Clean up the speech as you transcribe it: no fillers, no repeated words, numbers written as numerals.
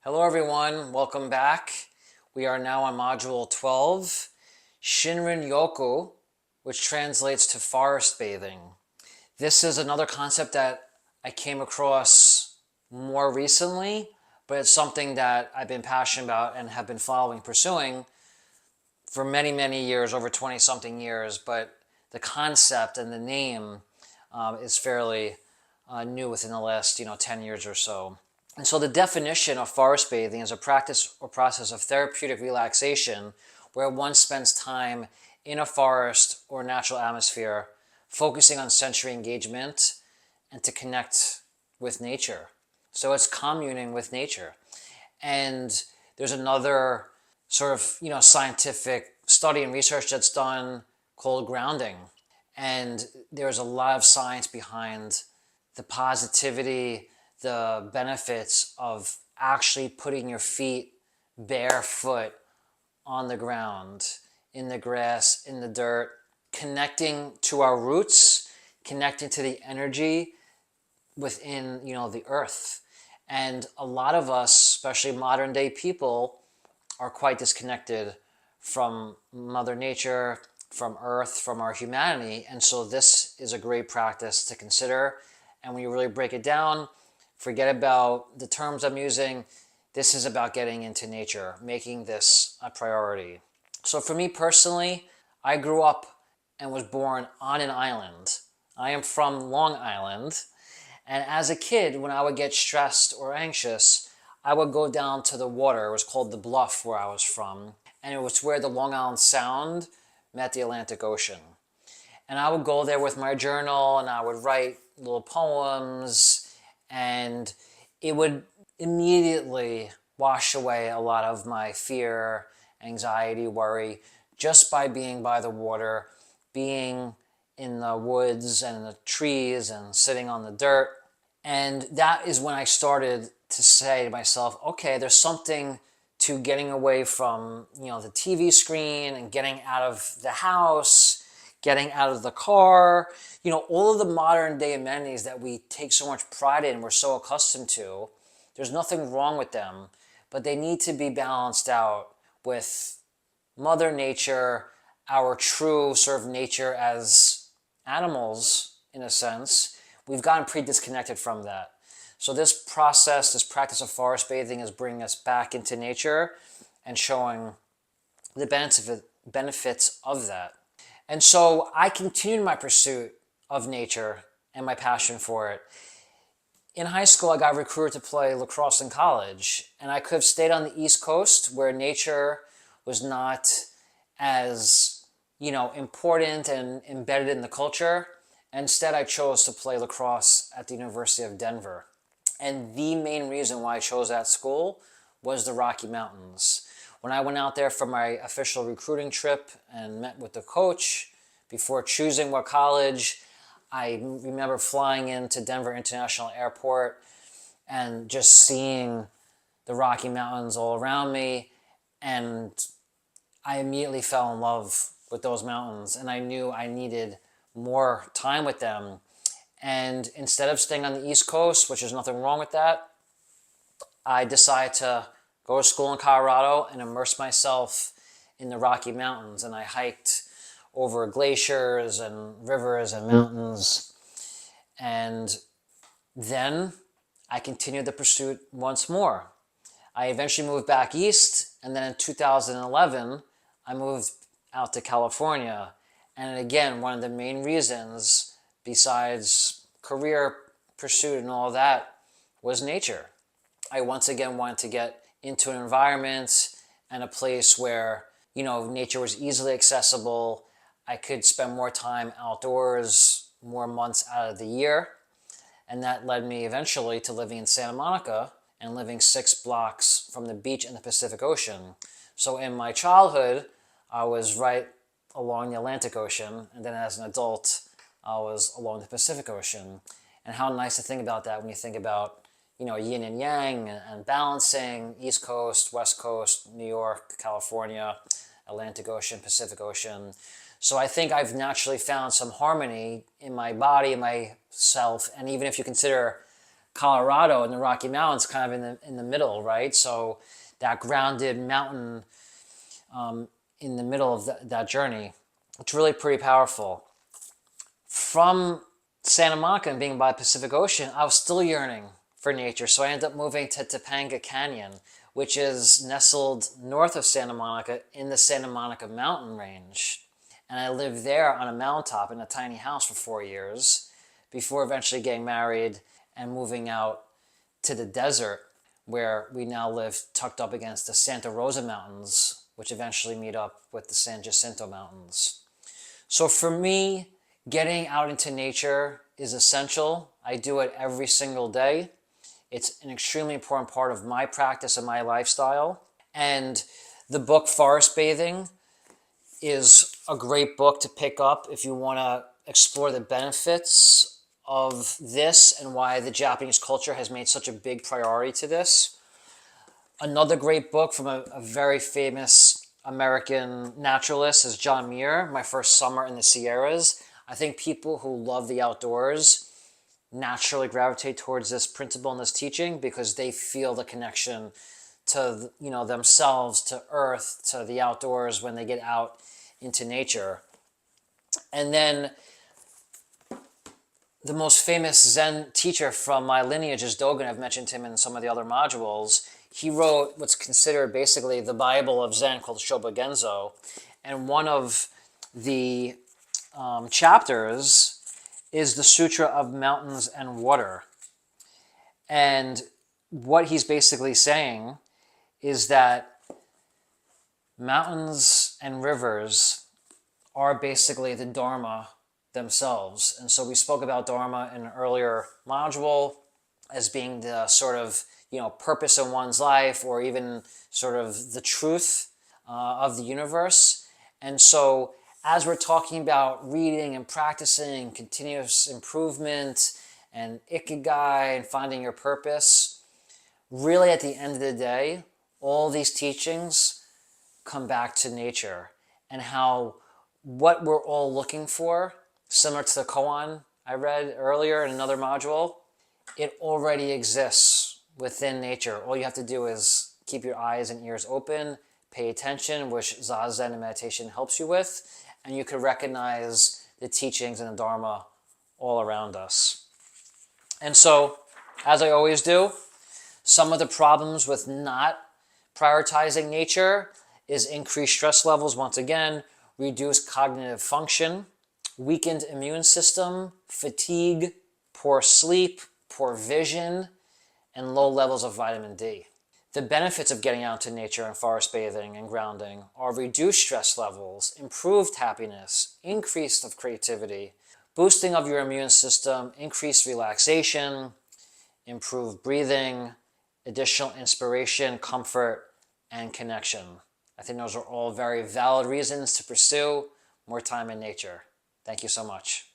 Hello everyone, welcome back. We are now on module 12, Shinrin Yoku, which translates to forest bathing. This is another concept that I came across more recently, but it's something that I've been passionate about and have been pursuing for many, many years, over 20 something years, but the concept and the name is fairly new within the last 10 years or so. And so the definition of forest bathing is a practice or process of therapeutic relaxation where one spends time in a forest or natural atmosphere focusing on sensory engagement and to connect with nature. So it's communing with nature. And there's another sort of scientific study and research that's done called grounding. And there's a lot of science behind the positivity, the benefits of actually putting your feet barefoot on the ground, in the grass, in the dirt, connecting to our roots, connecting to the energy within, the earth. And a lot of us, especially modern day people, are quite disconnected from Mother Nature, from Earth, from our humanity. And so this is a great practice to consider. And when you really break it down, forget about the terms I'm using. This is about getting into nature, making this a priority. So for me personally, I grew up and was born on an island. I am from Long Island. And as a kid, when I would get stressed or anxious, I would go down to the water. It was called the Bluff where I was from. And it was where the Long Island Sound met the Atlantic Ocean. And I would go there with my journal and I would write little poems, and it would immediately wash away a lot of my fear, anxiety, worry, just by being by the water, being in the woods and the trees and sitting on the dirt. And that is when I started to say to myself, okay, there's something to getting away from, the TV screen and getting out of the house, getting out of the car, all of the modern day amenities that we take so much pride in, we're so accustomed to. There's nothing wrong with them, but they need to be balanced out with Mother Nature, our true sort of nature as animals, in a sense. We've gotten pretty disconnected from that. So this process, this practice of forest bathing is bringing us back into nature and showing the benefits of that. And so I continued my pursuit of nature and my passion for it. In high school, I got recruited to play lacrosse in college, and I could have stayed on the East Coast where nature was not as, important and embedded in the culture. Instead, I chose to play lacrosse at the University of Denver. And the main reason why I chose that school was the Rocky Mountains. When I went out there for my official recruiting trip and met with the coach before choosing what college, I remember flying into Denver International Airport and just seeing the Rocky Mountains all around me. And I immediately fell in love with those mountains, and I knew I needed more time with them. And instead of staying on the East Coast, which is nothing wrong with that, I decided to go to school in Colorado and immerse myself in the Rocky Mountains. And I hiked over glaciers and rivers and mountains. And then I continued the pursuit once more. I eventually moved back east, and then in 2011, I moved out to California. And again, one of the main reasons, besides career pursuit and all that, was nature. I once again wanted to get into an environment and a place where, nature was easily accessible. I could spend more time outdoors, more months out of the year. And that led me eventually to living in Santa Monica and living 6 blocks from the beach and the Pacific Ocean. So in my childhood, I was right along the Atlantic Ocean, and then as an adult, I was along the Pacific Ocean. And how nice to think about that when you think about, yin and yang and balancing East Coast, West Coast, New York, California, Atlantic Ocean, Pacific Ocean. So I think I've naturally found some harmony in my body, in myself, and even if you consider Colorado and the Rocky Mountains, kind of in the middle, right? So that grounded mountain in the middle of that journey, it's really pretty powerful. From Santa Monica and being by the Pacific Ocean, I was still yearning for nature. So I ended up moving to Topanga Canyon, which is nestled north of Santa Monica in the Santa Monica mountain range. And I lived there on a mountaintop in a tiny house for 4 years before eventually getting married and moving out to the desert, where we now live tucked up against the Santa Rosa Mountains, which eventually meet up with the San Jacinto Mountains. So for me, getting out into nature is essential. I do it every single day. It's an extremely important part of my practice and my lifestyle. And the book Forest Bathing is a great book to pick up if you want to explore the benefits of this and why the Japanese culture has made such a big priority to this. Another great book from a very famous American naturalist is John Muir, My First Summer in the Sierras. I think people who love the outdoors naturally gravitate towards this principle and this teaching because they feel the connection to, themselves, to earth, to the outdoors when they get out into nature. And then the most famous Zen teacher from my lineage is Dogen. I've mentioned him in some of the other modules. He wrote what's considered basically the Bible of Zen called Shobogenzo. And one of the chapters is the Sutra of Mountains and Water. And what he's basically saying is that mountains and rivers are basically the Dharma themselves. And so we spoke about Dharma in an earlier module as being the sort of, purpose in one's life, or even sort of the truth of the universe. And so as we're talking about reading and practicing continuous improvement and ikigai and finding your purpose, really at the end of the day, all these teachings come back to nature and how what we're all looking for, similar to the koan I read earlier in another module, it already exists within nature. All you have to do is keep your eyes and ears open, pay attention, which Zazen and meditation helps you with, and you can recognize the teachings and the Dharma all around us. And so, as I always do, some of the problems with not prioritizing nature is increased stress levels, once again, reduced cognitive function, weakened immune system, fatigue, poor sleep, poor vision, and low levels of vitamin D. The benefits of getting out into nature and forest bathing and grounding are reduced stress levels, improved happiness, increase of creativity, boosting of your immune system, increased relaxation, improved breathing, additional inspiration, comfort, and connection. I think those are all very valid reasons to pursue more time in nature. Thank you so much.